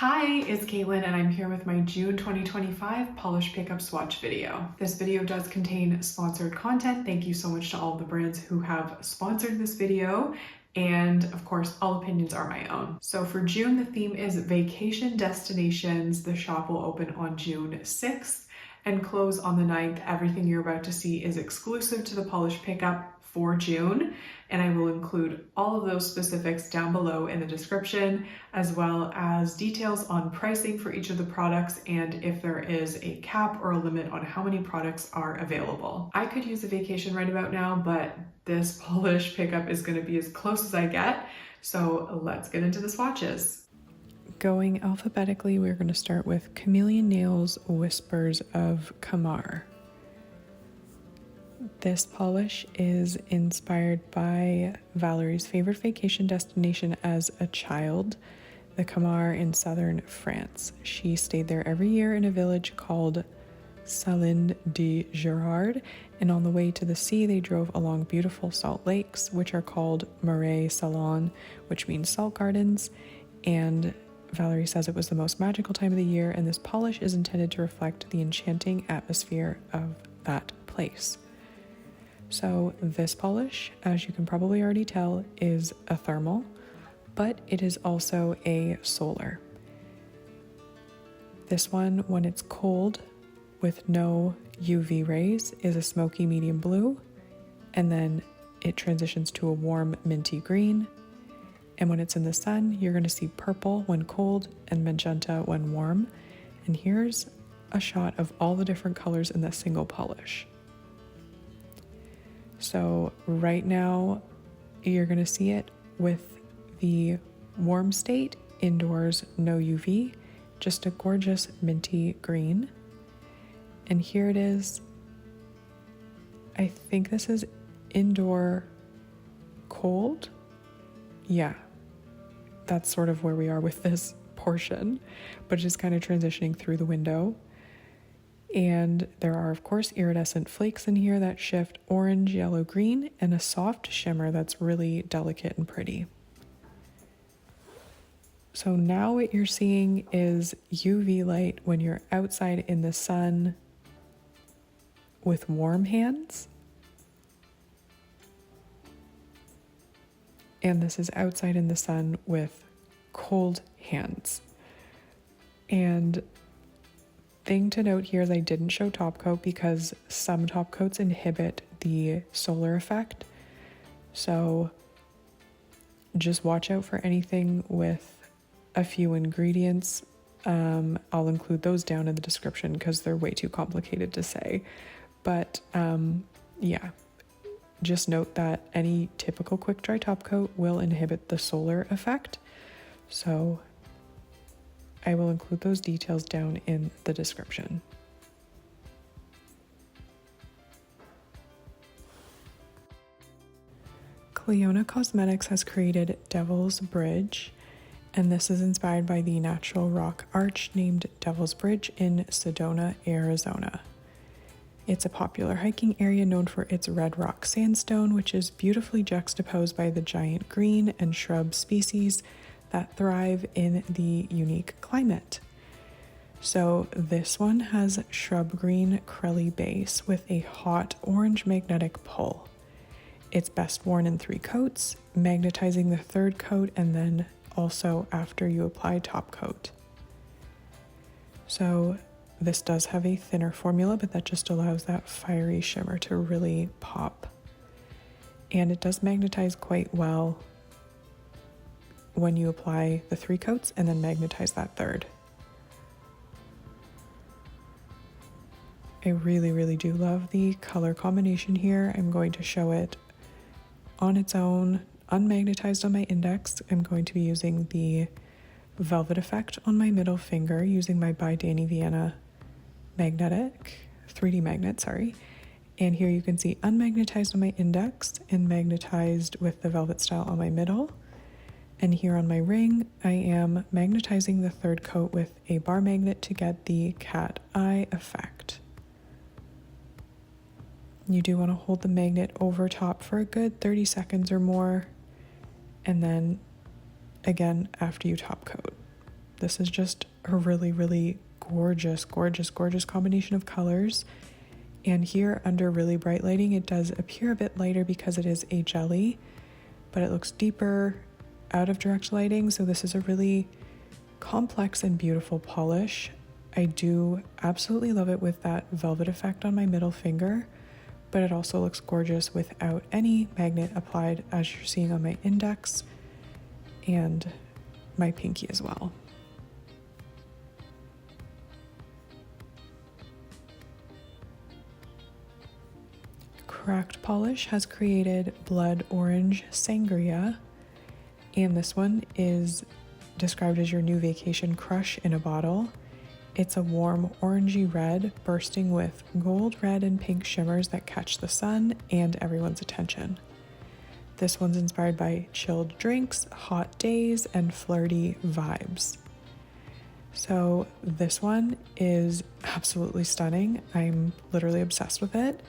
Hi, it's Caitlin and I'm here with my June 2025 Polish Pickup swatch video. This video does contain sponsored content. Thank you so much to all the brands who have sponsored this video. And of course, all opinions are my own. So for June, the theme is vacation destinations. The shop will open on June 6th and close on the 9th. Everything you're about to see is exclusive to the Polish Pickup for June, and I will include all of those specifics down below in the description, as well as details on pricing for each of the products and if there is a cap or a limit on how many products are available. I could use a vacation right about now, but this Polish Pickup is going to be as close as I get, so let's get into the swatches. Going alphabetically, we're going to start with Chameleon Nails Whispers of Camargue. This polish is inspired by Valerie's favorite vacation destination as a child, the Camargue in southern France. She stayed there every year in a village called Salins de Girard, and on the way to the sea they drove along beautiful salt lakes, which are called Marais Salon, which means salt gardens, and Valerie says it was the most magical time of the year, and this polish is intended to reflect the enchanting atmosphere of that place. So this polish, as you can probably already tell, is a thermal, but it is also a solar. This one, when it's cold with no UV rays, is a smoky medium blue, and then it transitions to a warm minty green. And when it's in the sun, you're going to see purple when cold and magenta when warm. And here's a shot of all the different colors in this single polish. So right now you're going to see it with the warm state, indoors, no UV, just a gorgeous minty green. And here it is. I think this is indoor cold. Yeah, that's sort of where we are with this portion, but just kind of transitioning through the window. And there are, of course, iridescent flakes in here that shift orange, yellow, green, and a soft shimmer that's really delicate and pretty. So now what you're seeing is UV light when you're outside in the sun with warm hands. And this is outside in the sun with cold hands. And thing to note here is I didn't show top coat because some top coats inhibit the solar effect. So just watch out for anything with a few ingredients. I'll include those down in the description because they're way too complicated to say. But yeah, just note that any typical quick dry top coat will inhibit the solar effect. So I will include those details down in the description. Clionadh Cosmetics has created Devil's Bridge, and this is inspired by the natural rock arch named Devil's Bridge in Sedona, Arizona. It's a popular hiking area known for its red rock sandstone, which is beautifully juxtaposed by the giant green and shrub species that thrive in the unique climate. So this one has shrub green crelly base with a hot orange magnetic pull. It's best worn in 3 coats, magnetizing the 3rd coat and then also after you apply top coat. So this does have a thinner formula, but that just allows that fiery shimmer to really pop. And it does magnetize quite well when you apply the 3 coats and then magnetize that 3rd. I really do love the color combination here. I'm going to show it on its own, unmagnetized on my index. I'm going to be using the velvet effect on my middle finger using my by Danny Vienna magnetic, 3D magnet, sorry. And here you can see unmagnetized on my index and magnetized with the velvet style on my middle. And here on my ring, I am magnetizing the 3rd coat with a bar magnet to get the cat eye effect. You do want to hold the magnet over top for a good 30 seconds or more, and then again after you top coat. This is just a really, really gorgeous, gorgeous, gorgeous combination of colors. And here under really bright lighting, it does appear a bit lighter because it is a jelly, but it looks deeper out of direct lighting. So this is a really complex and beautiful polish. I do absolutely love it with that velvet effect on my middle finger, but it also looks gorgeous without any magnet applied, as you're seeing on my index and my pinky as well. Cracked Polish has created Blood Orange Sangria, and this one is described as your new vacation crush in a bottle. It's a warm orangey red bursting with gold, red, and pink shimmers that catch the sun and everyone's attention. This one's inspired by chilled drinks, hot days, and flirty vibes. So this one is absolutely stunning. I'm literally obsessed with it.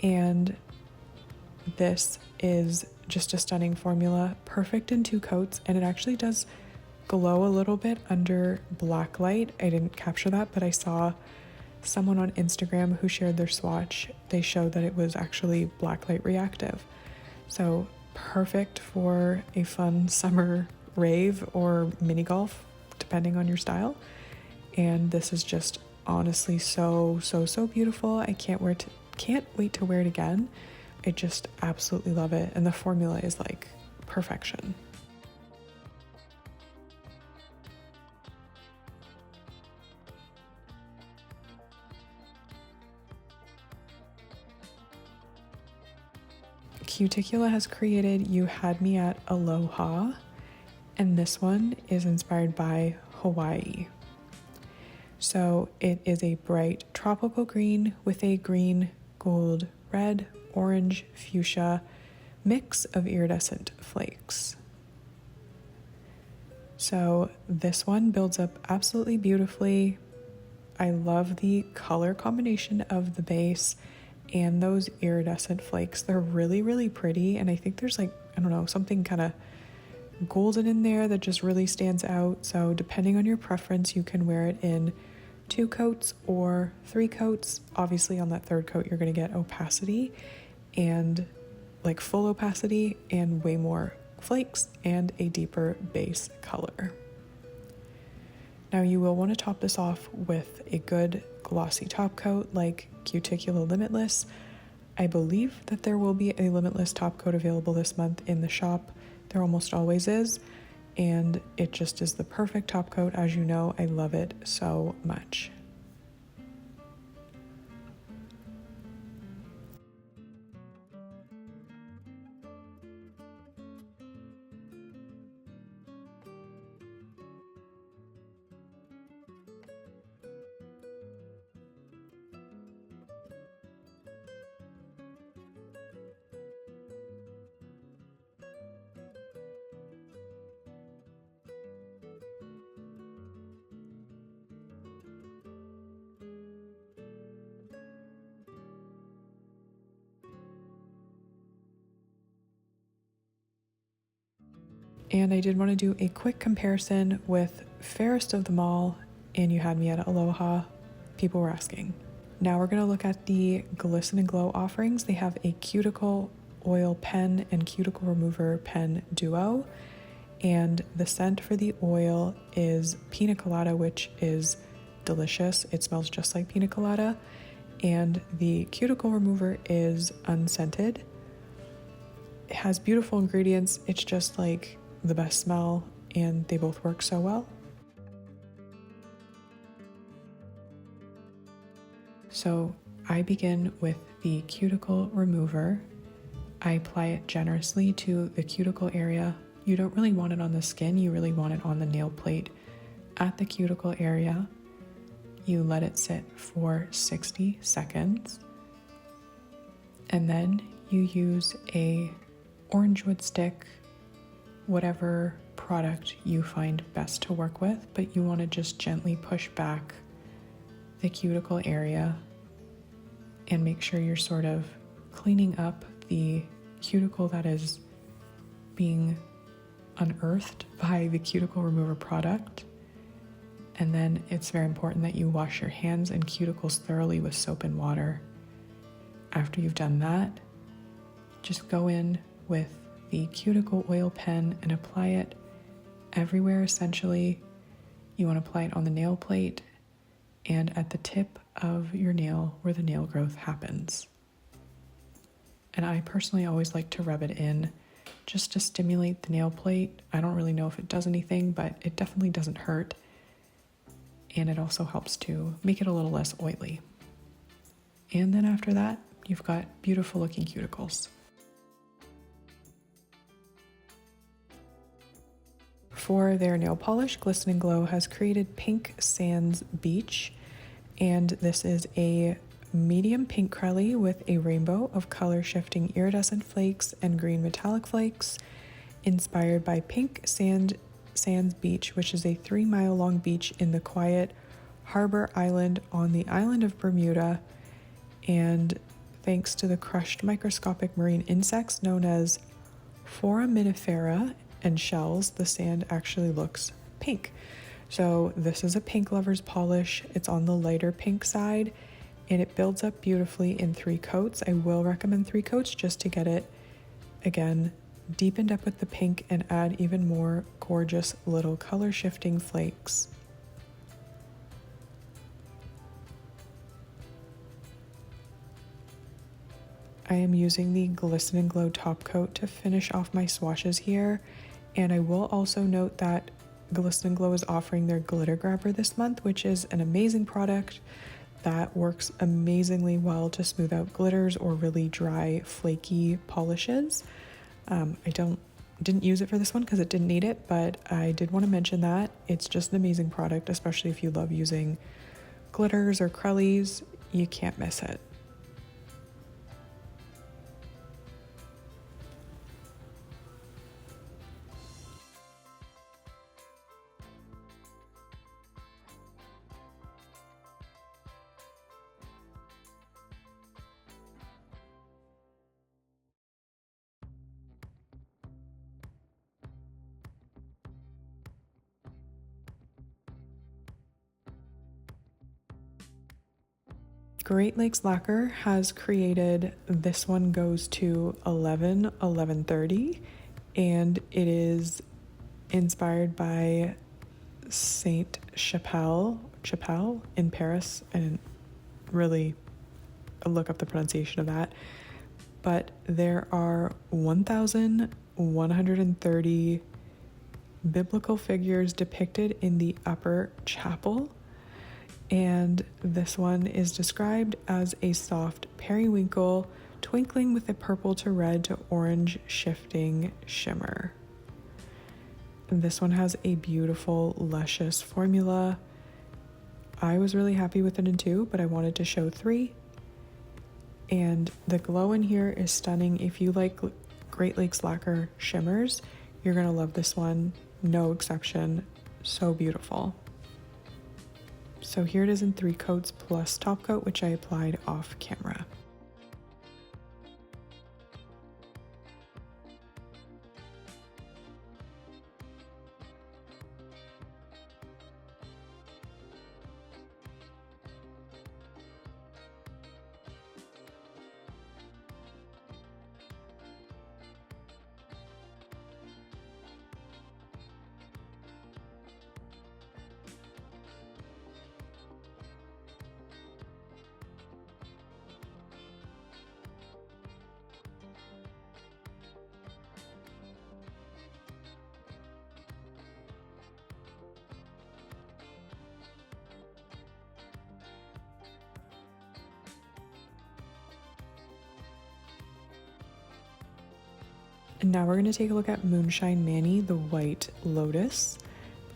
And this is just a stunning formula, perfect in 2 coats, and it actually does glow a little bit under black light. I didn't capture that, but I saw someone on Instagram who shared their swatch. They showed that it was actually black light reactive. So perfect for a fun summer rave or mini golf, depending on your style. And this is just honestly so beautiful. I can't wait to wear it again. I just absolutely love it, and the formula is like perfection. Cuticula has created You Had Me at Aloha, and this one is inspired by Hawaii. So it is a bright tropical green with a green, gold, red, orange, fuchsia mix of iridescent flakes. So this one builds up absolutely beautifully. I love the color combination of the base and those iridescent flakes. They're really, really pretty, and I think there's like, I don't know, something kind of golden in there that just really stands out. So depending on your preference, you can wear it in 2 coats or 3 coats. Obviously on that 3rd coat, you're going to get opacity and like full opacity and way more flakes and a deeper base color. Now you will want to top this off with a good glossy top coat like Cuticula Limitless. I believe that there will be a Limitless top coat available this month in the shop. There almost always is, and it just is the perfect top coat. As you know, I love it so much. And I did want to do a quick comparison with Fairest of them all and You Had Me at Aloha. People were asking. Now we're going to look at the Glisten and Glow offerings. They have a cuticle oil pen and cuticle remover pen duo. And the scent for the oil is Pina Colada, which is delicious. It smells just like Pina Colada. And the cuticle remover is unscented. It has beautiful ingredients. It's just like the best smell, and they both work so well. So I begin with the cuticle remover. I apply it generously to the cuticle area. You don't really want it on the skin, you really want it on the nail plate at the cuticle area. You let it sit for 60 seconds, and then you use a orange wood stick, whatever product you find best to work with, but you want to just gently push back the cuticle area and make sure you're sort of cleaning up the cuticle that is being unearthed by the cuticle remover product. And then it's very important that you wash your hands and cuticles thoroughly with soap and water. After you've done that, just go in with the cuticle oil pen and apply it everywhere essentially. You want to apply it on the nail plate and at the tip of your nail where the nail growth happens. And I personally always like to rub it in just to stimulate the nail plate. I don't really know if it does anything, but it definitely doesn't hurt. And it also helps to make it a little less oily. And then after that, you've got beautiful looking cuticles. For their nail polish, Glisten & Glow has created Pink Sands Beach, and this is a medium pink crelly with a rainbow of color shifting iridescent flakes and green metallic flakes, inspired by Pink Sands Beach, which is a 3-mile long beach in the quiet harbor island on the island of Bermuda. And thanks to the crushed microscopic marine insects known as foraminifera and shells, the sand actually looks pink. So this is a pink lover's polish. It's on the lighter pink side and it builds up beautifully in 3 coats. I will recommend 3 coats just to get it, again, deepened up with the pink and add even more gorgeous little color shifting flakes. I am using the Glisten & Glow Top Coat to finish off my swatches here, and I will also note that Glisten & Glow is offering their glitter grabber this month, which is an amazing product that works amazingly well to smooth out glitters or really dry, flaky polishes. I didn't use it for this one because it didn't need it, but I did want to mention that. It's just an amazing product, especially if you love using glitters or crellies. You can't miss it. Great Lakes Lacquer has created, this one goes to 11/11/30, and it is inspired by Saint Chapelle in Paris, and really look up the pronunciation of that. But there are 1,130 biblical figures depicted in the upper chapel. And this one is described as a soft periwinkle twinkling with a purple to red to orange shifting shimmer. And this one has a beautiful luscious formula. I was really happy with it in 2, but I wanted to show 3. And the glow in here is stunning. If you like Great Lakes Lacquer shimmers, you're gonna love this one, no exception. So beautiful. So here it is in 3 coats plus top coat, which I applied off camera. And now we're going to take a look at Moonshine Manny, the White Lotus.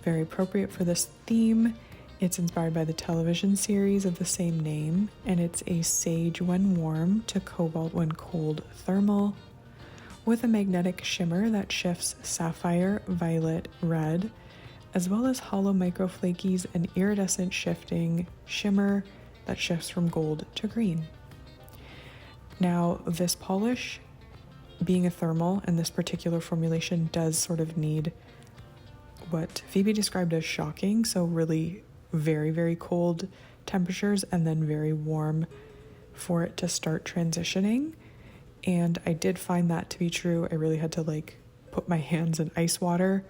Very appropriate for this theme. It's inspired by the television series of the same name, and it's a sage when warm to cobalt when cold thermal, with a magnetic shimmer that shifts sapphire, violet, red, as well as hollow microflakies and iridescent shifting shimmer that shifts from gold to green. Now, this polish, being a thermal, and this particular formulation does sort of need what Phoebe described as shocking, so really very, very cold temperatures and then very warm for it to start transitioning. And I did find that to be true. I really had to like put my hands in ice water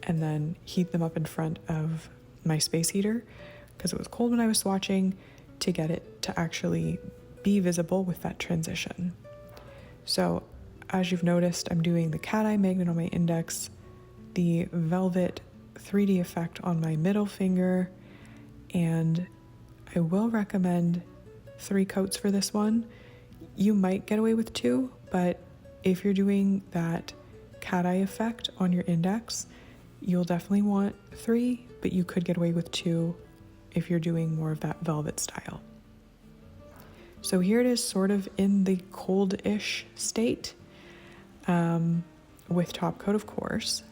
and then heat them up in front of my space heater because it was cold when I was swatching, to get it to actually be visible with that transition. So as you've noticed, I'm doing the cat eye magnet on my index, the velvet 3D effect on my middle finger, and I will recommend 3 coats for this one. You might get away with 2, but if you're doing that cat eye effect on your index, you'll definitely want 3, but you could get away with 2 if you're doing more of that velvet style. So here it is, sort of in the cold-ish state, with top coat, of course.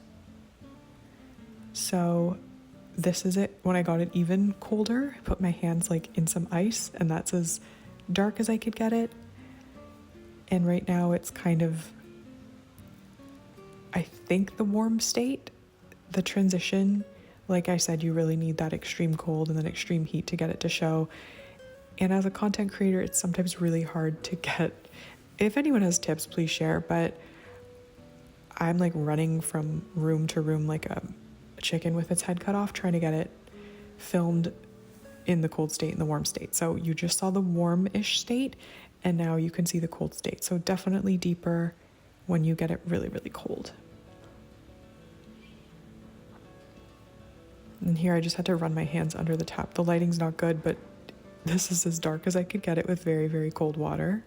So this is it when I got it even colder. I put my hands like in some ice, and that's as dark as I could get it. And right now it's kind of, I think, the warm state. The transition, like I said, you really need that extreme cold and then extreme heat to get it to show. And as a content creator, it's sometimes really hard to get. If anyone has tips, please share, but I'm like running from room to room like a chicken with its head cut off, trying to get it filmed in the cold state and the warm state. So you just saw the warm-ish state, and now you can see the cold state. So definitely deeper when you get it really, really cold. And here I just had to run my hands under the tap. The lighting's not good, but this is as dark as I could get it with very, very cold water.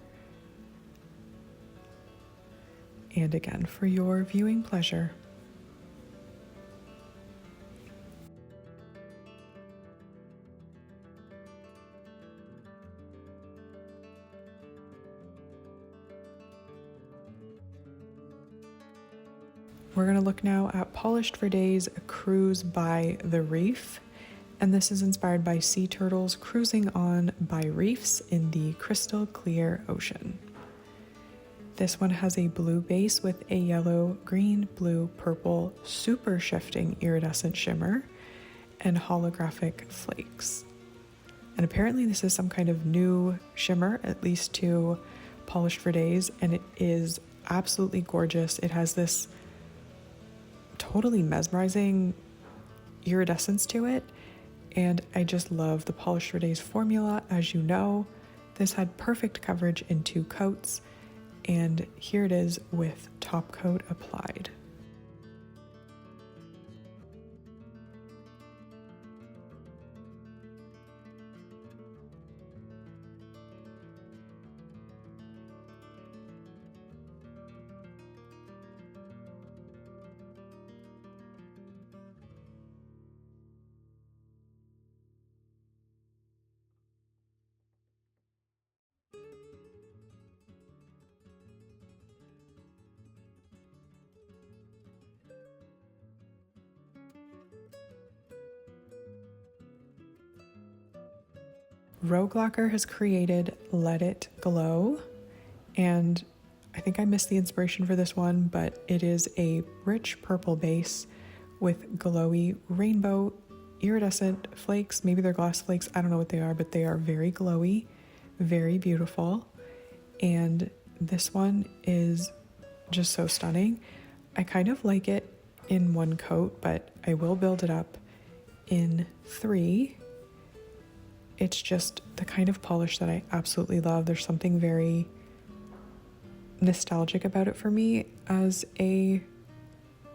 And again, for your viewing pleasure. We're going to look now at Polished for Days Cruise by the Reef. And this is inspired by sea turtles cruising on by reefs in the crystal clear ocean. This one has a blue base with a yellow, green, blue, purple, super shifting iridescent shimmer and holographic flakes. And apparently this is some kind of new shimmer, at least to Polished for Days, and it is absolutely gorgeous. It has this totally mesmerizing iridescence to it, and I just love the Polished for Days formula. As you know, this had perfect coverage in 2 coats, and here it is with top coat applied. Rogue Lacquer has created Let It Glow, and I think I missed the inspiration for this one, but it is a rich purple base with glowy rainbow iridescent flakes. Maybe they're glass flakes, I don't know what they are, but they are very glowy, very beautiful. And this one is just so stunning. I kind of like it in 1 coat, but I will build it up in 3. It's just the kind of polish that I absolutely love. There's something very nostalgic about it for me as a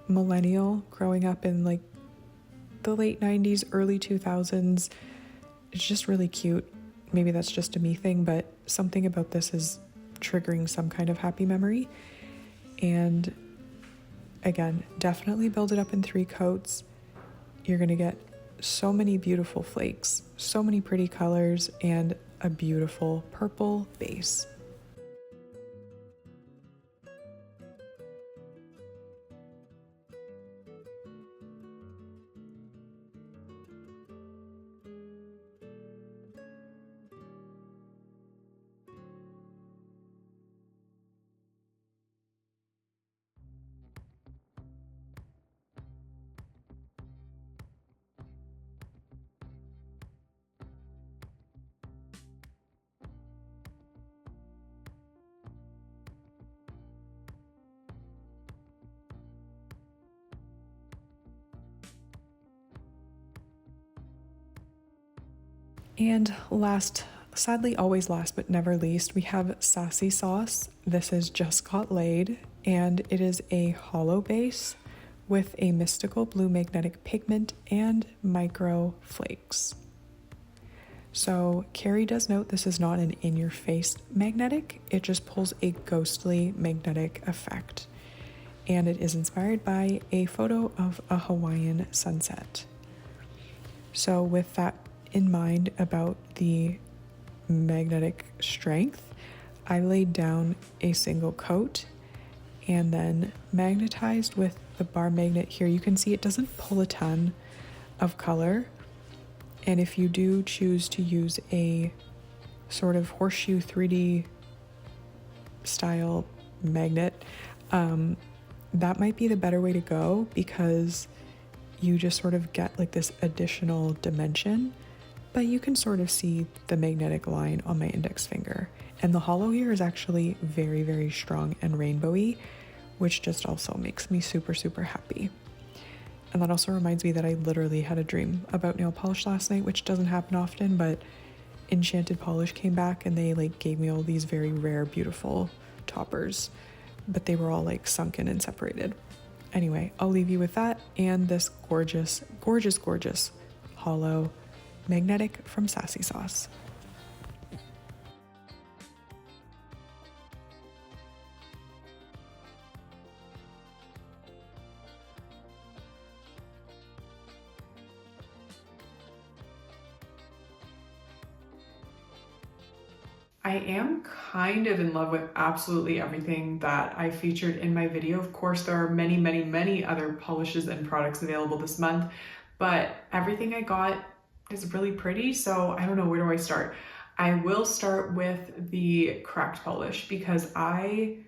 millennial growing up in like the late 90s, early 2000s. It's just really cute. Maybe that's just a me thing, but something about this is triggering some kind of happy memory. And again, definitely build it up in 3 coats. You're gonna get so many beautiful flakes, so many pretty colors, and a beautiful purple base. And last, sadly always last but never least, we have Sassy Sauce. This is Just Got Laid, and it is a hollow base with a mystical blue magnetic pigment and micro flakes. So Carrie does note this is not an in-your-face magnetic, it just pulls a ghostly magnetic effect. And it is inspired by a photo of a Hawaiian sunset. So with that in mind about the magnetic strength, I laid down a single coat and then magnetized with the bar magnet here. You can see it doesn't pull a ton of color, and if you do choose to use a sort of horseshoe 3D style magnet, that might be the better way to go, because you just sort of get like this additional dimension, but you can sort of see the magnetic line on my index finger. And the hollow here is actually very, very strong and rainbowy, which just also makes me super, super happy. And that also reminds me that I literally had a dream about nail polish last night, which doesn't happen often, but Enchanted Polish came back and they like gave me all these very rare, beautiful toppers, but they were all like sunken and separated. Anyway, I'll leave you with that and this gorgeous, gorgeous, gorgeous hollow magnetic from Sassy Sauce. I am kind of in love with absolutely everything that I featured in my video. Of course, there are many, many, many other polishes and products available this month, but everything I got is really pretty, so I don't know, where do I start? I will start with the cracked polish because I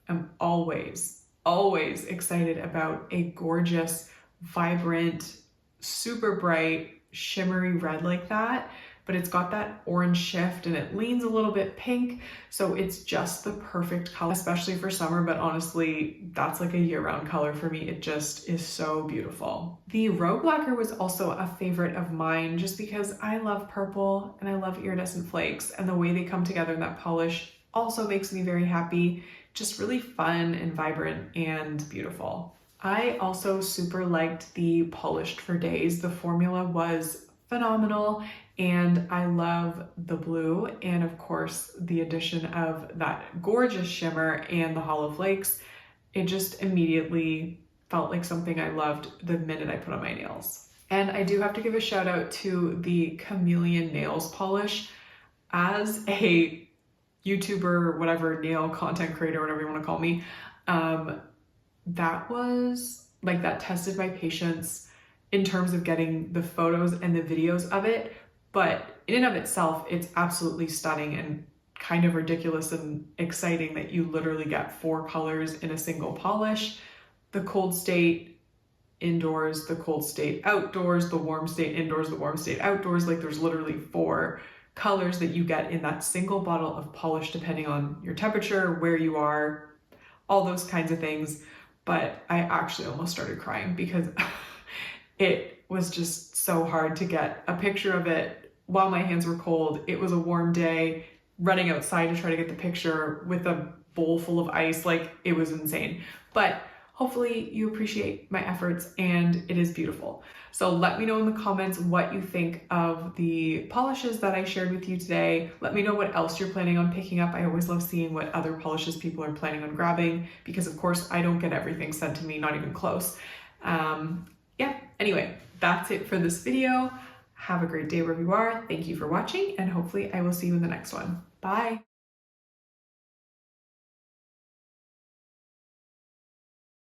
am always excited about a gorgeous, vibrant, super bright, shimmery red like that. But it's got that orange shift and it leans a little bit pink. So it's just the perfect color, especially for summer, but honestly, that's like a year-round color for me. It just is so beautiful. The Rogue Lacquer was also a favorite of mine just because I love purple and I love iridescent flakes, and the way they come together in that polish also makes me very happy. Just really fun and vibrant and beautiful. I also super liked the Polished for Days. The formula was phenomenal, and I love the blue, and of course the addition of that gorgeous shimmer and the hollow flakes. It just immediately felt like something I loved the minute I put on my nails. And I do have to give a shout out to the Chamaeleon nails polish. As a YouTuber, whatever, nail content creator, whatever you want to call me, that was like, that tested my patience in terms of getting the photos and the videos of it. But in and of itself, it's absolutely stunning and kind of ridiculous and exciting that you literally get 4 colors in a single polish. The cold state indoors, the cold state outdoors, the warm state indoors, the warm state outdoors. Like, there's literally 4 colors that you get in that single bottle of polish, depending on your temperature, where you are, all those kinds of things. But I actually almost started crying because it was just so hard to get a picture of it while my hands were cold. It was a warm day, running outside to try to get the picture with a bowl full of ice. Like, it was insane. But hopefully you appreciate my efforts and it is beautiful. So let me know in the comments what you think of the polishes that I shared with you today. Let me know what else you're planning on picking up. I always love seeing what other polishes people are planning on grabbing, because of course I don't get everything sent to me, not even close. Yeah, anyway, that's it for this video. Have a great day wherever you are. Thank you for watching, and hopefully I will see you in the next one. Bye.